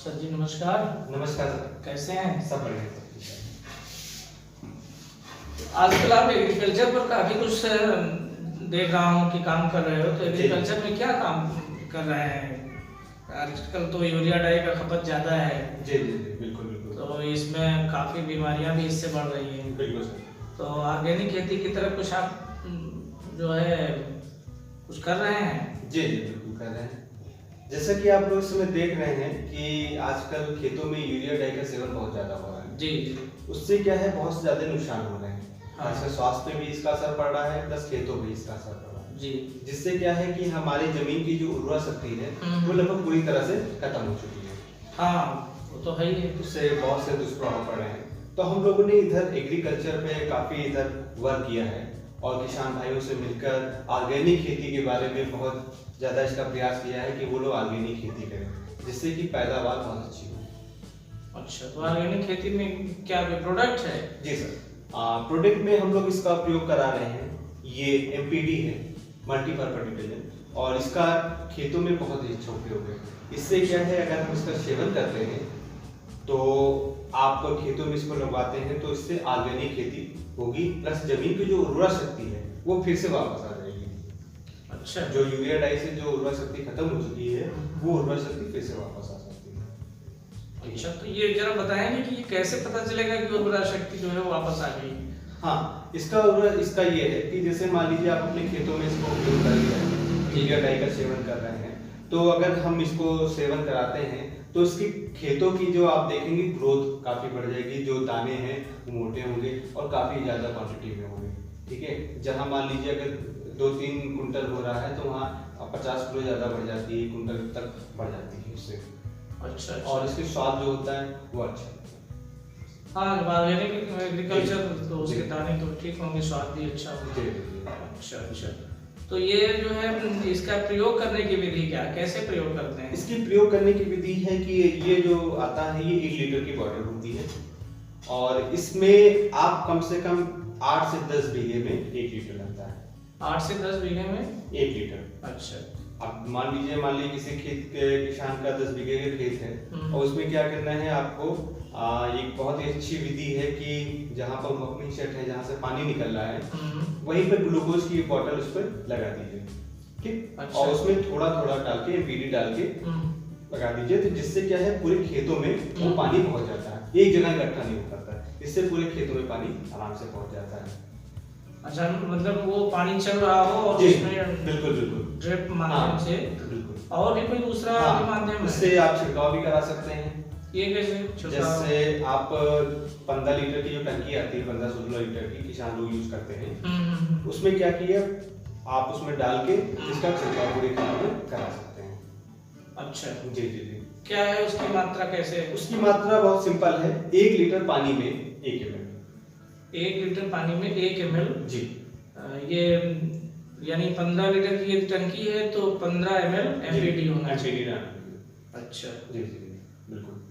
Sir जी नमस्कार। नमस्कार sir. कैसे हैं? सब बढ़िया सर। आजकल आप एग्रीकल्चर पर काफी कुछ देख रहा हूँ कि काम कर रहे हो, तो एग्रीकल्चर में क्या काम कर रहे हैं? आजकल तो यूरिया डाई का खपत ज्यादा है। जी जी जी बिल्कुल बिल्कुल। तो इसमें काफी बीमारियां भी इससे बढ़ रही हैं। बिल्कुल सर। तो ऑर्गेनिक खेती की तरफ कुछ आप जो है कुछ कर रहे हैं? जी जी बिल्कुल कर रहे हैं। जैसा कि आप लोग इस समय देख रहे हैं कि आजकल खेतों में यूरिया डाई का सेवन बहुत ज्यादा हो रहा है। जी जी। उससे क्या है, बहुत ज्यादा नुकसान हो रहे हैं। हाँ। इससे स्वास्थ्य पे भी इसका असर पड़ रहा है, प्लस खेतों पे इसका असर पड़ रहा है। जी। जिससे क्या है कि हमारी जमीन की जो उर्वरा शक्ति है वो लगभग पूरी तरह से खत्म हो चुकी है। हाँ वो तो है ही। उससे बहुत से दुष्प्रभाव पड़ रहे हैं। तो हम लोगों ने इधर एग्रीकल्चर पे काफी इधर वर्क किया है और किसान भाइयों से मिलकर ऑर्गेनिक खेती के बारे में बहुत ज़्यादा इसका प्रयास किया है कि वो लोग ऑर्गेनिक खेती करें, जिससे कि पैदावार बहुत अच्छी हो। अच्छा, तो ऑर्गेनिक खेती में क्या कोई प्रोडक्ट है? जी सर। प्रोडक्ट में हम लोग इसका प्रयोग करा रहे हैं। ये एमपीडी है, मल्टीपर्पज डिटर्जेंट, और इसका खेतों में बहुत ही अच्छा उपयोग है। इससे क्या है, अगर हम इसका सेवन करते हैं तो आप खेतों में इसको लगवाते हैं तो इससे ऑर्गेनिक खेती होगी, प्लस जमीन की जो उर्वरा शक्ति है वो फिर से वापस आ जाएगी। अच्छा। जो यूरिया डाई से जो उर्वरा शक्ति खत्म हो चुकी है वो उर्वरा शक्ति फिर से वापस आ सकती है। अच्छा, तो ये जरा बताएंगे कि ये कैसे पता चलेगा कि उर्वरा शक्ति जो है वो वापस आ गई? हाँ, इसका ये है कि जैसे मान लीजिए आप अपने खेतों में इसको उपयोग कर रहे हैं, यूरिया डाई का सेवन कर रहे हैं, तो अगर हम इसको सेवन कराते हैं तो इसकी खेतों की जो आप देखेंगे ग्रोथ काफी बढ़ जाएगी, जो दाने हैं वो मोटे होंगे और काफी ज्यादा क्वांटिटी में होंगे। ठीक है, जहां मान लीजिए अगर 2-3 कुंटल हो रहा है तो वहाँ 50 किलो ज्यादा बढ़ जाती है, कुंटल तक बढ़ जाती है उससे। अच्छा। और इसके स्वाद जो होता है वो अच्छा होता है। हाँ, ऑर्गेनिक एग्रीकल्चर तो उसके दाने तो ठीक होंगे, स्वाद भी अच्छा होगा। जी जी। अच्छा अच्छा, तो ये जो है इसका प्रयोग करने की विधि क्या, कैसे प्रयोग करते हैं? इसकी प्रयोग करने की विधि है कि ये जो आता है ये 1 लीटर की बॉटल होती है और इसमें आप कम से कम 8 से 10 बीघे में 1 लीटर लगता है। 8 से 10 बीघे में 1 लीटर। अच्छा। अब मान लीजिए किसी खेत के किसान का 10 बीघे का खेत है और उसमें क्या करना है आपको, एक बहुत ही अच्छी विधि है कि जहाँ पर पंपिंग सेट है, जहाँ से पानी निकल रहा है, वहीं पर ग्लूकोज की बोतल उस पर लगा दीजिए। ठीक। अच्छा। और उसमें थोड़ा थोड़ा डाल के एमपीडी डाल के लगा दीजिए, तो जिससे क्या है पूरे खेतों में वो पानी पहुंच जाता है, एक जगह इकट्ठा नहीं हो पाता है। इससे पूरे खेतों में पानी आराम से पहुंच जाता है। अच्छा, मतलब वो पानी चल रहा हो और उसमें बिल्कुल बिल्कुल ड्रिप माध्यम से, बिल्कुल। और भी कोई दूसरा माध्यम है? इससे आप छिड़काव भी करा सकते हैं। ये कैसे? जैसे आप 15 लीटर की जो टंकी आती है, 15-16 लीटर की किसान लोग यूज करते हैं, उसमें क्या किया आप उसमें डाल के इसका छिड़काव पूरे खेत में करा सकते हैं। अच्छा जी जी जी। क्या है उसकी मात्रा, कैसे? उसकी मात्रा बहुत सिंपल है, 1 लीटर पानी में 1 ml। 1 लीटर पानी में 1 ml। जी। ये यानी 15 लीटर की ये टंकी है तो 15 ml एमपीडी होना चाहिए। अच्छा जी जी बिल्कुल।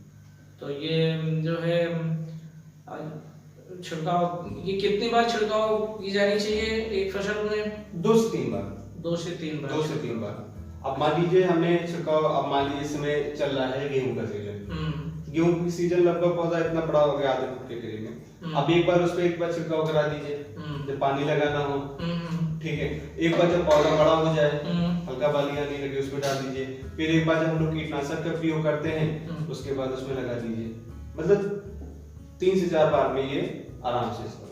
तो ये जो है छिड़काव, ये कितनी बार छिड़काव की जानी चाहिए एक फसल में? 2 से 3 बार। 2 से 3 बार। 2 से 3 बार। अब मान लीजिए हमने छिड़काव, अब मान लीजिए इस समय चल रहा है गेहूं का सीजन। गेहूं की सीजन लगभग पौधा इतना बड़ा हो गया, आधे फुट के करीब में। अब एक बार उस पर एक बार छिड़काव करा दीजिए जब पानी लगाना हो। ठीक है, एक बार जब पौधा बड़ा हो जाए, हल्का बाली आने लगे, उसमें डाल दीजिए। फिर एक बार जब हम लोग कीटनाशक का प्रयोग करते हैं उसके बाद उसमें लगा दीजिए। मतलब 3 से 4 बार में ये आराम से इसको।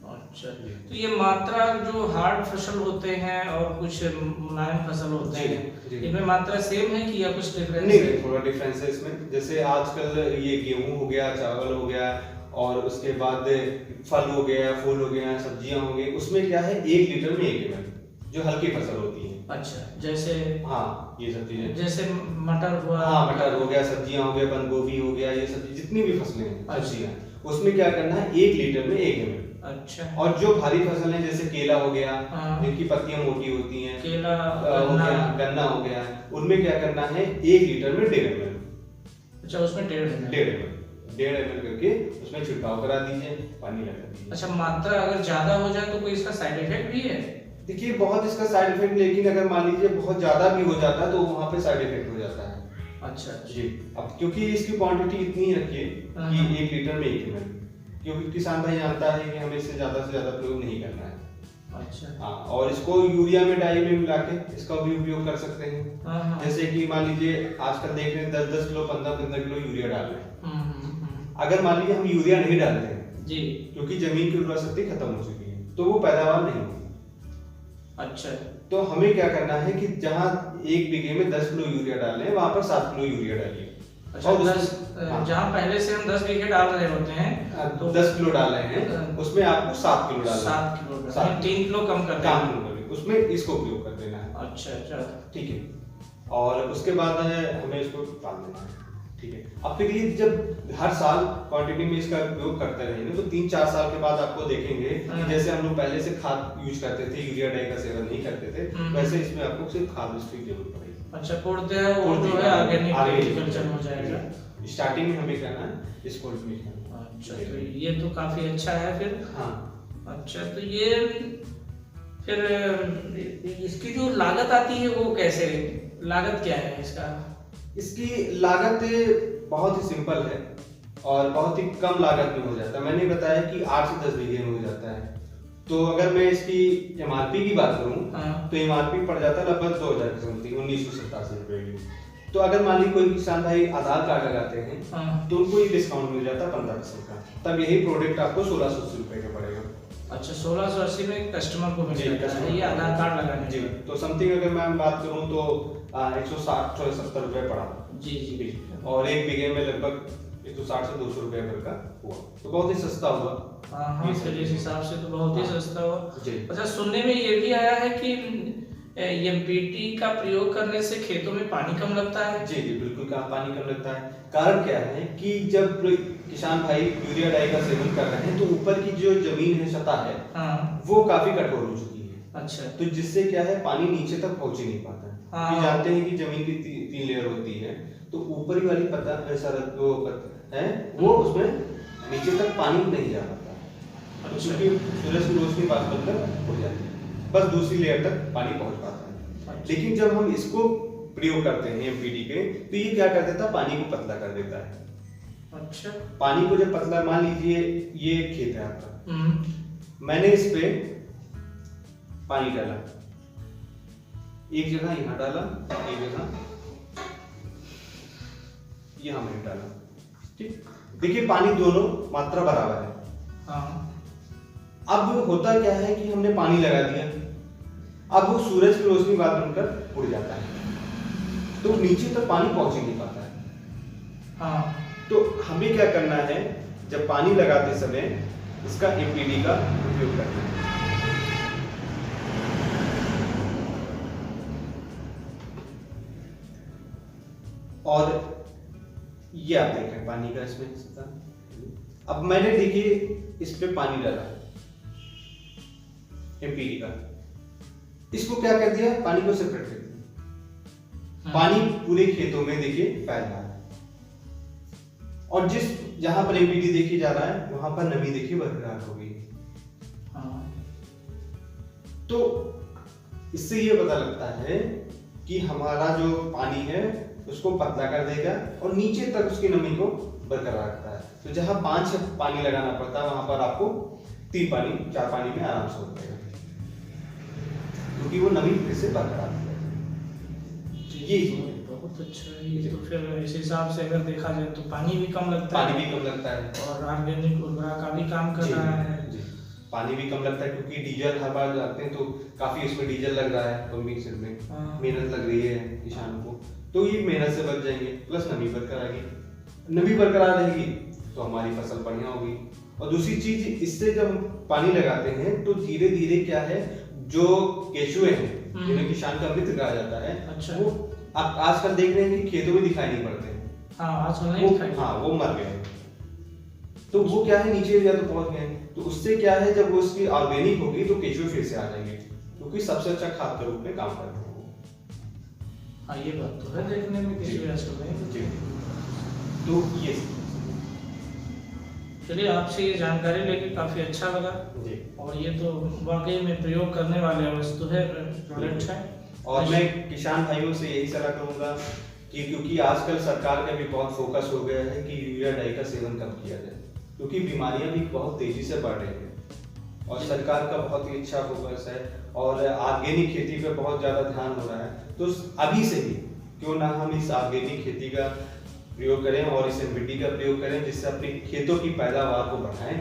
अच्छा, तो ये मात्रा जो हार्ड फसल होते हैं और कुछ मुलायम फसल होते हैं, इनमें मात्रा सेम है कि या कुछ डिफरेंस? नहीं, थोड़ा डिफरेंस है इसमें। जैसे आजकल ये गेहूं हो गया, चावल हो गया और उसके बाद फल हो गया, फूल हो गया, सब्जियां हो गई, उसमें क्या है 1 लीटर में 1 ml जो हल्की फसल होती है। अच्छा, जैसे हाँ ये सब चीजें, जैसे मटर हुआ। हाँ मटर हो गया, सब्जियां हो गया, बंद गोभी हो गया, ये सब जितनी भी फसलें हैं सब्जियां, उसमें क्या करना है 1 लीटर में 1 ml। अच्छा। और जो भारी फसल है जैसे केला हो गया, जिनकी पत्तियां मोटी होती हैं, केला हो गया, गन्ना हो गया, उनमें क्या करना है 1 लीटर में 1.5 ml। अच्छा, उसमें 1.5 ml करके उसमें छिड़काव करा दीजिए, पानी लगा दीजिए। अच्छा, मात्रा अगर ज्यादा हो जाए तो कोई इसका साइड इफेक्ट भी है? देखिए बहुत इसका साइड इफेक्ट, लेकिन अगर मान लीजिए बहुत ज्यादा भी हो जाता है तो वहाँ पे साइड इफेक्ट हो जाता है। अच्छा जी। अब क्योंकि इसकी क्वांटिटी इतनी रखिए कि 1 लीटर में 1 ml, क्योंकि किसान भाई जानता है कि हमें इससे ज्यादा से ज्यादा प्रयोग नहीं करना है। अच्छा। हाँ, और इसको यूरिया में डाई में मिला के इसका भी उपयोग कर सकते हैं। जैसे कि मान लीजिए आजकल देख रहे हैं 10-10 किलो 15-15 किलो यूरिया डाल रहे हैं। अगर मान लीजिए हम यूरिया नहीं डालते हैं जी, क्योंकि जमीन की उर्वरा शक्ति खत्म हो चुकी है तो वो पैदावार नहीं होगी। अच्छा। तो हमें क्या करना है कि जहाँ 1 बीघे में 10 किलो यूरिया डालने हैं वहां पर 7 किलो यूरिया डालिए। अच्छा, और जहाँ पहले से हम 10 बीघे डाल रहे होते हैं तो 10 किलो डाल रहे हैं उसमें आपको 7 किलो डालना है। 7 किलो 3 किलो कम कर देना, उसमें इसको उपयोग कर देना है। अच्छा अच्छा, ठीक है। और उसके बाद हमें इसको डाल देना है। ठीक है। अब फिर ये जब हर साल क्वांटिटी में इसका उपयोग करते रहेंगे तो 3-4 साल के बाद आपको देखेंगे कि जैसे हम लोग पहले से खाद यूज करते थे, यूरिया डाई का सेवन नहीं करते थे, वैसे इसमें आपको सिर्फ खाद की जरूरत पड़ेगी। अच्छा, पूर्णतः वो जो है ऑर्गेनिक एग्रीकल्चर हो जाएगा। स्टार्टिंग में हमें करना है इसको करना। अच्छा, तो ये तो काफी अच्छा है फिर। हाँ। अच्छा, तो ये फिर इसकी जो लागत आती है वो कैसे, लागत क्या है इसका? इसकी लागत बहुत ही सिंपल है और बहुत ही कम लागत में हो जाता है। मैंने बताया कि 8 से 10 बीघे में हो जाता है। तो अगर मैं इसकी एमआरपी की बात करूं तो एमआरपी पड़ जाता है लगभग 2000 की समथिंग, 1987 रुपए की। तो अगर मान ली कोई किसान भाई आधार कार्ड लगाते हैं तो उनको ये डिस्काउंट मिल जाता है 15% का। तब यही प्रोडक्ट आपको 1680 रुपए का पड़ेगा। अच्छा, 1680 में कस्टमर को मिल जाता है ये आधार कार्ड लगाने। जी, तो समथिंग अगर मैं बात करूं तो 160-170 रुपए पड़ा। जी जी। और 1 बीघे में लगभग 160 से 200 रुपए भर का हुआ, तो बहुत ही सस्ता हुआ। हाँ, फिर इस हिसाब से तो बहुत ही सस्ता हुआ। अच्छा, सुनने में ये भी आया है कि एमपीटी का प्रयोग करने से खेतों में पानी कम लगता है। जी जी, बिल्कुल पानी कम लगता है। कारण क्या है कि जब किसान भाई यूरिया डाई का सेवन कर रहे हैं तो ऊपर की जो जमीन है, सतह है, वो काफी कठोर हो चुकी है। अच्छा। तो जिससे क्या है पानी नीचे तक पहुंच ही नहीं पाता है। आप जानते हैं कि जमीन की 3 लेयर होती है, तो ऊपरी वाली वो उसमें नीचे तक पानी नहीं जा पाता। क्योंकि सूरज की रोशनी पास बनकर उड़ जाती है, बस दूसरी लेयर तक पानी पहुंच पाता है। लेकिन जब हम इसको प्रयोग करते हैं एमपीडी के, तो ये क्या कर देता है, पानी को पतला कर देता है। अच्छा। पानी को जब पतला, मान लीजिए ये खेत है आपका, मैंने इस पे पानी डाला, एक जगह यहाँ डाला, एक जगह यहाँ मैंने डाला। ठीक, देखिए पानी दोनों मात्रा बराबर है। हाँ। अब होता क्या है कि हमने पानी लगा दिया, अब वो सूरज की रोशनी बाद बनकर उड़ जाता है, तो नीचे तक पानी पहुंच ही नहीं पाता है। हाँ। तो हमें क्या करना है, जब पानी लगाते समय इसका एमपीडी का उपयोग करना है। और ये आप देख रहे हैं पानी का इसमें हिस्सा। अब मैंने देखिए इस पे पानी डाला एमपीडी का, इसको क्या कर दिया, पानी को सेपरेट कर दिया। पानी पूरे खेतों में देखिए फैल रहा है, और जहां पर एमपीडी देखी जा रहा है वहां पर नमी देखिए बरकरार हो गई। तो इससे ये पता लगता है कि हमारा जो पानी है उसको पतला कर देगा और नीचे तक उसकी नमी को बरकरार रखता है। तो जहां 5 पानी लगाना पड़ता है वहां पर आपको 3 पानी 4 पानी में आराम से हो जाएगा, क्योंकि वो नमी फिर से बरकरार है। ये बहुत अच्छा है। ये तो फिर इस हिसाब से अगर देखा जाए तो पानी भी कम लगता है, और ऑर्गेनिक उर्वरा का भी काम कर रहा है। पानी भी कम लगता है, क्योंकि डीजल हर बार जाते हैं तो काफी इसमें डीजल लग रहा है, पंपिंग सेट में मेहनत लग रही है किसानों को, तो ये मेहनत से बच जाएंगे। प्लस नमी बरकरार रहेगी, नमी बरकरार रहेगी तो हमारी फसल बढ़िया होगी। और दूसरी चीज, इससे जब पानी लगाते हैं तो धीरे धीरे क्या है, जो केचुए हैं जिन्हें किसान का मित्र कहा जाता है, अच्छा, वो आप आजकल देख रहे हैं कि खेतों में दिखाई नहीं पड़ते। आजकल नहीं दिखाई। वो मर गए, तो वो क्या है नीचे या तो पहुंच गए। तो उससे क्या है, जब वो उसकी ऑर्गेनिक होगी तो केचुए फिर से आ जाएंगे, क्योंकि सबसे अच्छा खाद के रूप में काम करते हैं। हाँ, ये बात तो है देखने में केचुए आजकल नहीं। तो ये चलिए, आपसे ये जानकारी लेके काफी अच्छा लगा जी। और ये तो वाकई में प्रयोग करने वाले वस्तु है, प्रोडक्ट है। और मैं किसान भाइयों से यही सलाह करूंगा कि क्योंकि आजकल सरकार का भी बहुत फोकस हो गया है कि यूरिया डाई का सेवन कम किया जाए, क्योंकि बीमारियां भी बहुत तेजी से बढ़ रही हैं और सरकार का बहुत ही अच्छा फोकस है और ऑर्गेनिक खेती पे बहुत ज़्यादा ध्यान हो रहा है। तो अभी से ही क्यों ना हम इस ऑर्गेनिक खेती का प्रयोग करें और इस एनपीटी का प्रयोग करें, जिससे अपने खेतों की पैदावार को बढ़ाएं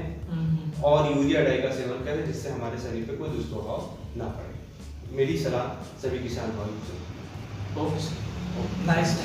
और यूरिया डाई का सेवन करें, जिससे हमारे शरीर पे कोई दुष्प्रभाव ना पड़े। मेरी सलाह सभी किसान भाइयों को। नाइस।